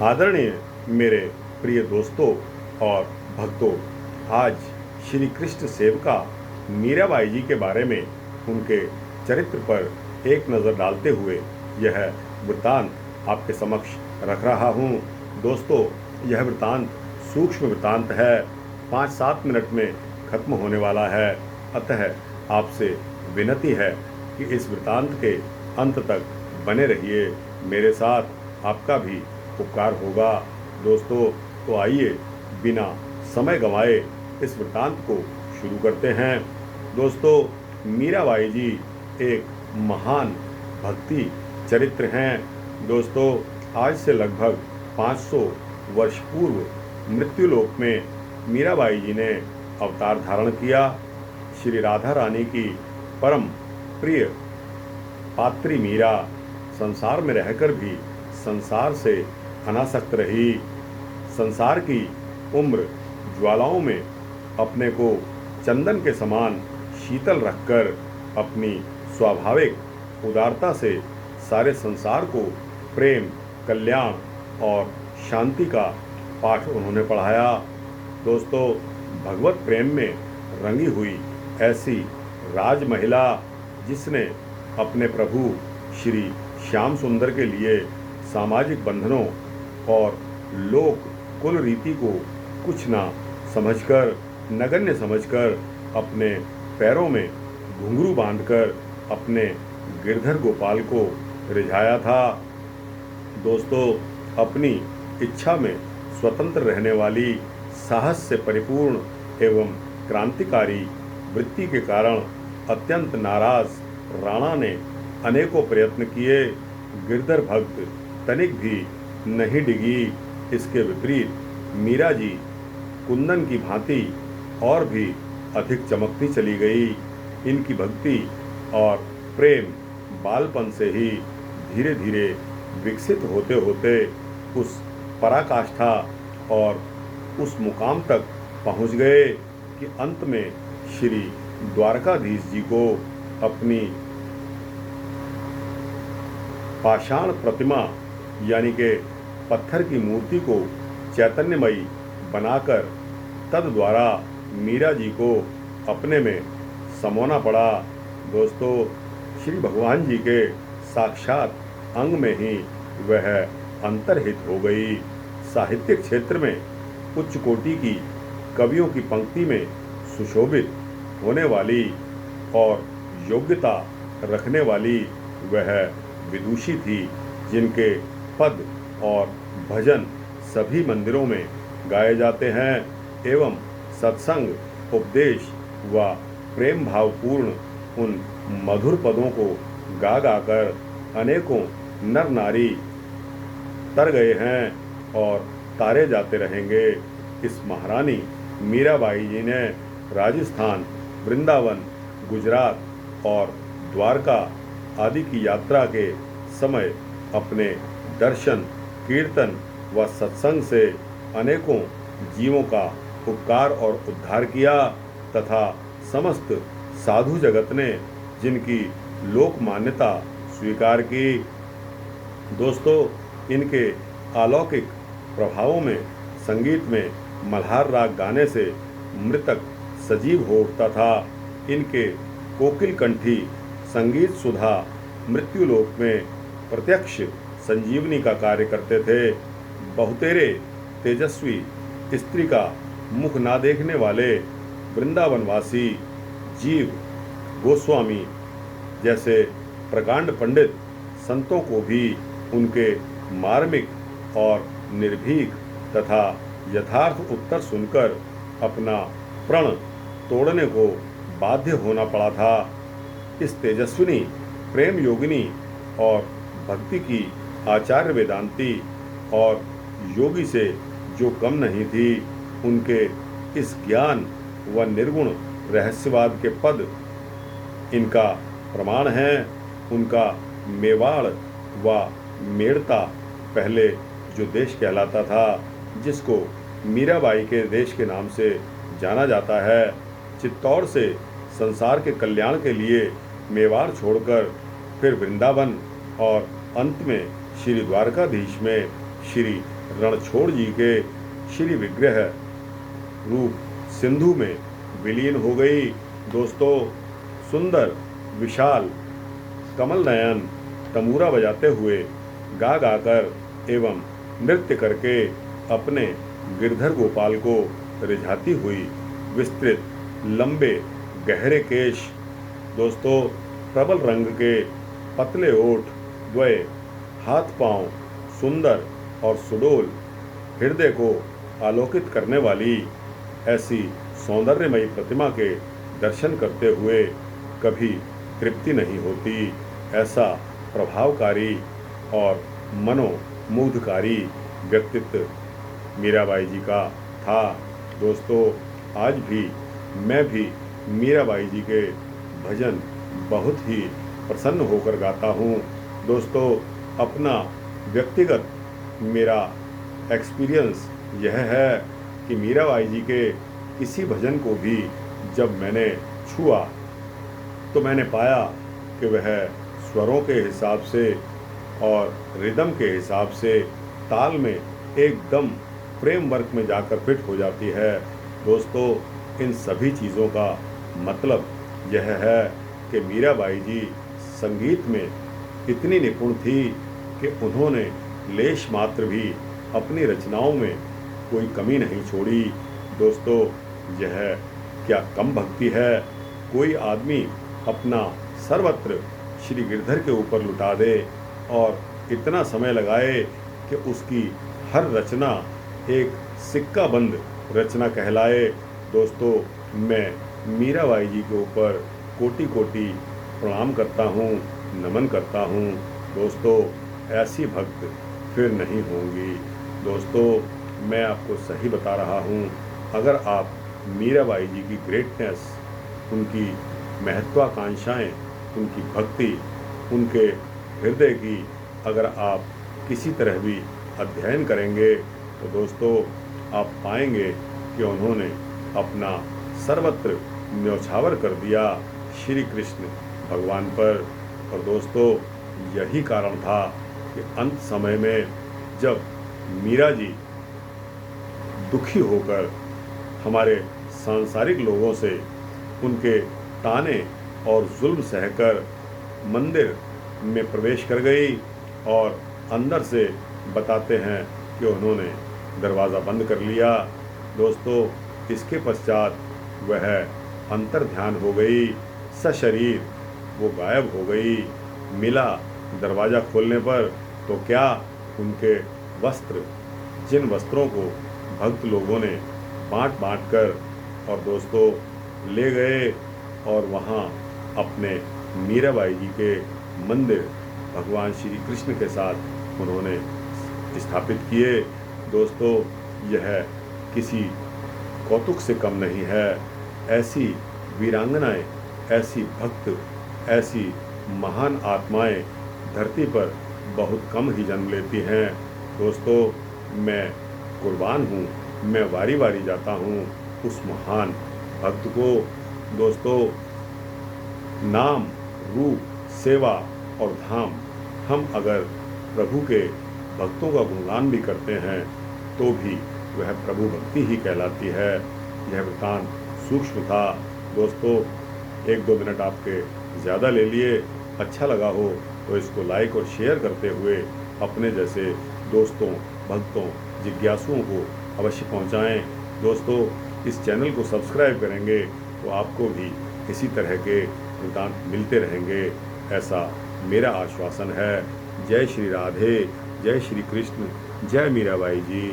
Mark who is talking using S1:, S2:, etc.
S1: आदरणीय मेरे प्रिय दोस्तों और भक्तों, आज श्री कृष्ण सेविका मीराबाई जी के बारे में उनके चरित्र पर एक नज़र डालते हुए यह वृत्तांत आपके समक्ष रख रहा हूँ। दोस्तों, यह वृत्तांत सूक्ष्म वृत्तांत है, 5-7 मिनट में खत्म होने वाला है। अतः आपसे विनती है कि इस वृत्तांत के अंत तक बने रहिए, मेरे साथ आपका भी उपकार होगा। दोस्तों, तो आइए बिना समय गंवाए इस वृत्तांत को शुरू करते हैं। दोस्तों, मीराबाई जी एक महान भक्ति चरित्र हैं। दोस्तों, आज से लगभग 500 वर्ष पूर्व मृत्युलोक में मीराबाई जी ने अवतार धारण किया। श्री राधा रानी की परम प्रिय पात्री मीरा संसार में रहकर भी संसार से अनासक्त रही। संसार की उम्र ज्वालाओं में अपने को चंदन के समान शीतल रखकर अपनी स्वाभाविक उदारता से सारे संसार को प्रेम, कल्याण और शांति का पाठ उन्होंने पढ़ाया। दोस्तों, भगवत प्रेम में रंगी हुई ऐसी राज महिला जिसने अपने प्रभु श्री श्याम सुंदर के लिए सामाजिक बंधनों और लोक कुल रीति को कुछ ना समझकर, नगण्य समझकर अपने पैरों में घुंघरू बांधकर अपने गिरधर गोपाल को रिझाया था। दोस्तों, अपनी इच्छा में स्वतंत्र रहने वाली, साहस से परिपूर्ण एवं क्रांतिकारी वृत्ति के कारण अत्यंत नाराज राणा ने अनेकों प्रयत्न किए। गिरधर भक्त तनिक भी नहीं डिगी। इसके विपरीत मीरा जी कुंदन की भांति और भी अधिक चमकती चली गई। इनकी भक्ति और प्रेम बालपन से ही धीरे धीरे विकसित होते होते उस पराकाष्ठा और उस मुकाम तक पहुंच गए कि अंत में श्री द्वारकाधीश जी को अपनी पाषाण प्रतिमा यानी के पत्थर की मूर्ति को चैतन्यमयी बनाकर तद द्वारा मीरा जी को अपने में समोना पड़ा। दोस्तों, श्री भगवान जी के साक्षात अंग में ही वह अंतर्हित हो गई। साहित्यिक क्षेत्र में उच्च कोटि की कवियों की पंक्ति में सुशोभित होने वाली और योग्यता रखने वाली वह विदुषी थी, जिनके पद और भजन सभी मंदिरों में गाए जाते हैं एवं सत्संग, उपदेश व प्रेम भावपूर्ण उन मधुर पदों को गा गाकर अनेकों नर नारी तर गए हैं और तारे जाते रहेंगे। इस महारानी मीराबाई जी ने राजस्थान, वृंदावन, गुजरात और द्वारका आदि की यात्रा के समय अपने दर्शन, कीर्तन व सत्संग से अनेकों जीवों का उपकार और उद्धार किया तथा समस्त साधु जगत ने जिनकी लोक मान्यता स्वीकार की। दोस्तों, इनके अलौकिक प्रभावों में संगीत में मल्हार राग गाने से मृतक सजीव हो उठता था। इनके कोकिल कंठी संगीत सुधा मृत्युलोक में प्रत्यक्ष संजीवनी का कार्य करते थे। बहुतेरे तेजस्वी स्त्री का मुख ना देखने वाले वृंदावनवासी जीव गोस्वामी जैसे प्रकांड पंडित संतों को भी उनके मार्मिक और निर्भीक तथा यथार्थ उत्तर सुनकर अपना प्रण तोड़ने को बाध्य होना पड़ा था। इस तेजस्विनी, प्रेम योगिनी और भक्ति की आचार्य वेदांती और योगी से जो कम नहीं थी, उनके इस ज्ञान व निर्गुण रहस्यवाद के पद इनका प्रमाण है। उनका मेवाड़ व मेड़ता पहले जो देश कहलाता था, जिसको मीराबाई के देश के नाम से जाना जाता है, चित्तौड़ से संसार के कल्याण के लिए मेवाड़ छोड़कर फिर वृंदावन और अंत में श्री द्वारकाधीश में श्री रणछोड़ जी के श्री विग्रह रूप सिंधु में विलीन हो गई। दोस्तों, सुंदर विशाल कमल नयन तमूरा बजाते हुए गा गाकर एवं नृत्य करके अपने गिरधर गोपाल को रिझाती हुई विस्तृत लंबे गहरे केश, दोस्तों प्रबल रंग के पतले ओठ, द्वय हाथ पांव सुंदर और सुडोल, हृदय को आलोकित करने वाली ऐसी सौंदर्यमयी प्रतिमा के दर्शन करते हुए कभी तृप्ति नहीं होती। ऐसा प्रभावकारी और मनोमुग्धकारी व्यक्तित्व मीराबाई जी का था। दोस्तों, आज भी मैं भी मीराबाई जी के भजन बहुत ही प्रसन्न होकर गाता हूँ। दोस्तों, अपना व्यक्तिगत मेरा एक्सपीरियंस यह है कि मीराबाई जी के किसी भजन को भी जब मैंने छुआ तो मैंने पाया कि वह स्वरों के हिसाब से और रिदम के हिसाब से ताल में एकदम फ्रेमवर्क में जाकर फिट हो जाती है। दोस्तों, इन सभी चीज़ों का मतलब यह है कि मीराबाई जी संगीत में इतनी निपुण थी कि उन्होंने लेश मात्र भी अपनी रचनाओं में कोई कमी नहीं छोड़ी। दोस्तों, यह क्या कम भक्ति है? कोई आदमी अपना सर्वत्र श्री गिरधर के ऊपर लुटा दे और इतना समय लगाए कि उसकी हर रचना एक सिक्का बंद रचना कहलाए। दोस्तों, मैं मीराबाई जी के ऊपर कोटि कोटि प्रणाम करता हूँ, नमन करता हूँ। दोस्तों, ऐसी भक्त फिर नहीं होंगी। दोस्तों, मैं आपको सही बता रहा हूँ, अगर आप मीराबाई जी की ग्रेटनेस, उनकी महत्वाकांक्षाएं, उनकी भक्ति, उनके हृदय की अगर आप किसी तरह भी अध्ययन करेंगे तो दोस्तों आप पाएंगे कि उन्होंने अपना सर्वत्र न्यौछावर कर दिया श्री कृष्ण भगवान पर। और दोस्तों, यही कारण था कि अंत समय में जब मीरा जी दुखी होकर हमारे सांसारिक लोगों से उनके ताने और जुल्म सहकर मंदिर में प्रवेश कर गई और अंदर से बताते हैं कि उन्होंने दरवाज़ा बंद कर लिया। दोस्तों, इसके पश्चात वह अंतर ध्यान हो गई, सशरीर वो गायब हो गई। मिला दरवाज़ा खोलने पर तो क्या उनके वस्त्र, जिन वस्त्रों को भक्त लोगों ने बांट बांट कर और दोस्तों ले गए और वहाँ अपने मीराबाई जी के मंदिर भगवान श्री कृष्ण के साथ उन्होंने स्थापित किए। दोस्तों, यह किसी कौतुक से कम नहीं है। ऐसी वीरांगनाएं, ऐसी भक्त, ऐसी महान आत्माएं धरती पर बहुत कम ही जन्म लेती हैं। दोस्तों, मैं कुर्बान हूँ, मैं वारी वारी जाता हूँ उस महान भक्त को। दोस्तों, नाम, रूप, सेवा और धाम, हम अगर प्रभु के भक्तों का गुणगान भी करते हैं तो भी वह प्रभु भक्ति ही कहलाती है। यह वृत्तांत सूक्ष्म था। दोस्तों, 1-2 मिनट आपके ज़्यादा ले लिए। अच्छा लगा हो तो इसको लाइक और शेयर करते हुए अपने जैसे दोस्तों, भक्तों, जिज्ञासुओं को अवश्य पहुंचाएं। दोस्तों, इस चैनल को सब्सक्राइब करेंगे तो आपको भी इसी तरह के वृत्तांत मिलते रहेंगे, ऐसा मेरा आश्वासन है। जय श्री राधे, जय श्री कृष्ण, जय मीराबाई जी।